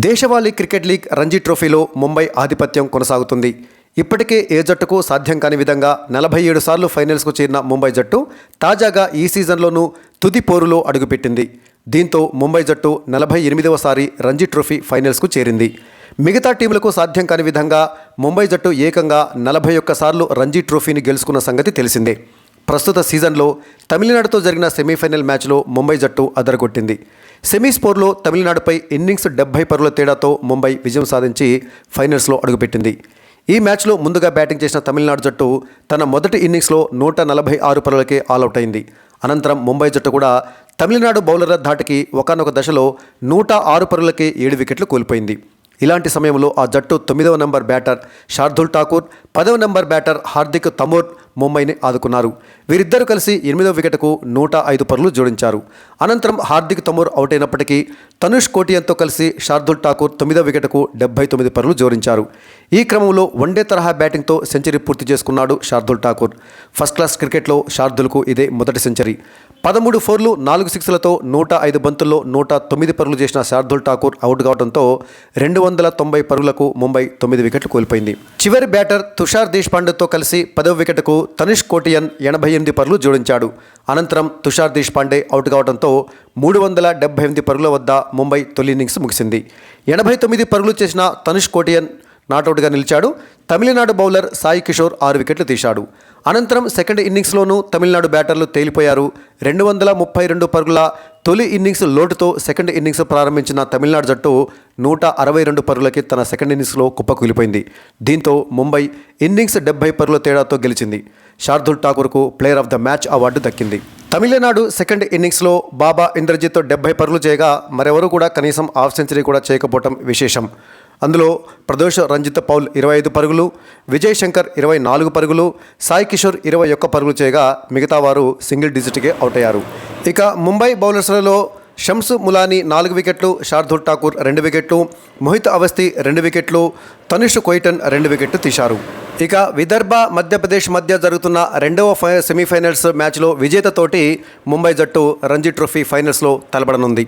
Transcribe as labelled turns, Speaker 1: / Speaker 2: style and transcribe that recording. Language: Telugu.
Speaker 1: దేశవాళీ క్రికెట్ లీగ్ రంజీ ట్రోఫీలో ముంబై ఆధిపత్యం కొనసాగుతుంది. ఇప్పటికే ఏ జట్టుకు సాధ్యం కాని విధంగా 47 సార్లు ఫైనల్స్కు చేరిన ముంబై జట్టు తాజాగా ఈ సీజన్లోనూ తుది పోరులో అడుగుపెట్టింది. దీంతో ముంబై జట్టు 48వసారి రంజీ ట్రోఫీ ఫైనల్స్కు చేరింది. మిగతా టీంలకు సాధ్యం కాని విధంగా ముంబై జట్టు ఏకంగా 41 సార్లు రంజీ ట్రోఫీని గెలుచుకున్న సంగతి తెలిసిందే. ప్రస్తుత సీజన్లో తమిళనాడుతో జరిగిన సెమీఫైనల్ మ్యాచ్లో ముంబై జట్టు అదరగొట్టింది. సెమీస్ పోర్లో తమిళనాడుపై ఇన్నింగ్స్ 70 పరుగుల తేడాతో ముంబై విజయం సాధించి ఫైనల్స్లో అడుగుపెట్టింది. ఈ మ్యాచ్లో ముందుగా బ్యాటింగ్ చేసిన తమిళనాడు జట్టు తన మొదటి ఇన్నింగ్స్లో 146 పరుగులకే ఆలౌట్ అయింది. అనంతరం ముంబై జట్టు కూడా తమిళనాడు బౌలర్ల ధాటికి ఒకానొక దశలో 106 పరుగులకే 7 వికెట్లు కోల్పోయింది. ఇలాంటి సమయంలో ఆ జట్టు 9వ నంబర్ బ్యాటర్ శార్దుల్ ఠాకూర్, 10వ నంబర్ బ్యాటర్ హార్దిక్ తమోర్ ముంబైని ఆదుకున్నారు. వీరిద్దరూ కలిసి 8వ వికెట్కు 105 పరుగులు జోడించారు. అనంతరం హార్దిక్ తమోర్ అవుట్ అయినప్పటికీ తనుష్ కోటియన్తో కలిసి శార్దుల్ ఠాకూర్ 9వ వికెట్కు 79 పరుగులు జోడించారు. ఈ క్రమంలో వన్డే తరహా బ్యాటింగ్తో సెంచరీ పూర్తి చేసుకున్నాడు శార్దుల్ ఠాకూర్. ఫస్ట్ క్లాస్ క్రికెట్లో శార్దుల్కు ఇదే మొదటి సెంచరీ. 13 ఫోర్లు 4 సిక్స్లతో 105 బంతుల్లో 109 పరుగులు చేసిన శార్దుల్ ఠాకూర్ అవుట్ కావడంతో 290 పరుగులకు ముంబై 9 వికెట్లు కోల్పోయింది. చివరి బ్యాటర్ తుషార్ దేశ్పాండేతో కలిసి 10వ వికెట్కు తనిష్ కోటియన్ 88 పరుగులు జోడించాడు. అనంతరం తుషార్ దేశ్పాండే అవుట్ కావడంతో 378 పరుగుల వద్ద ముంబై తొలి ఇన్నింగ్స్ ముగిసింది. 89 పరుగులు చేసిన తనిష్ కోటియన్ నాటౌట్గా నిలిచాడు. తమిళనాడు బౌలర్ సాయి కిషోర్ 6 వికెట్లు తీశాడు. అనంతరం సెకండ్ ఇన్నింగ్స్లోనూ తమిళనాడు బ్యాటర్లు తేలిపోయారు. 232 పరుగుల తొలి ఇన్నింగ్స్ లోటుతో సెకండ్ ఇన్నింగ్స్ ప్రారంభించిన తమిళనాడు జట్టు 162 పరుగులకి తన సెకండ్ ఇన్నింగ్స్లో కుప్పకూలిపోయింది. దీంతో ముంబై ఇన్నింగ్స్ 70 పరుగుల తేడాతో గెలిచింది. శార్దుల్ ఠాకూర్కు player of the match award దక్కింది. తమిళనాడు సెకండ్ ఇన్నింగ్స్లో బాబా ఇంద్రజిత్ 70 పరుగులు చేయగా మరెవరూ కూడా కనీసం హాఫ్ సెంచరీ కూడా చేయకపోవటం విశేషం. అందులో ప్రదోష్ రంజిత్ పౌల్ 25 పరుగులు, విజయ్ శంకర్ 24 పరుగులు, సాయి కిషోర్ 21 పరుగులు చేయగా మిగతా వారు సింగిల్ డిజిట్కే అవుట్ అయ్యారు. ఇక ముంబై బౌలర్స్లలో షమ్స్ ములానీ 4 వికెట్లు, శార్దుల్ ఠాకూర్ 2 వికెట్లు, మోహిత్ అవస్థి 2 వికెట్లు, తనుష్ కోయిటన్ 2 వికెట్లు తీశారు. ఇక విదర్భ మధ్యప్రదేశ్ మధ్య జరుగుతున్న రెండవ సెమీఫైనల్స్ మ్యాచ్లో విజేతతోటి ముంబై జట్టు రంజీ ట్రోఫీ ఫైనల్స్లో తలపడనుంది.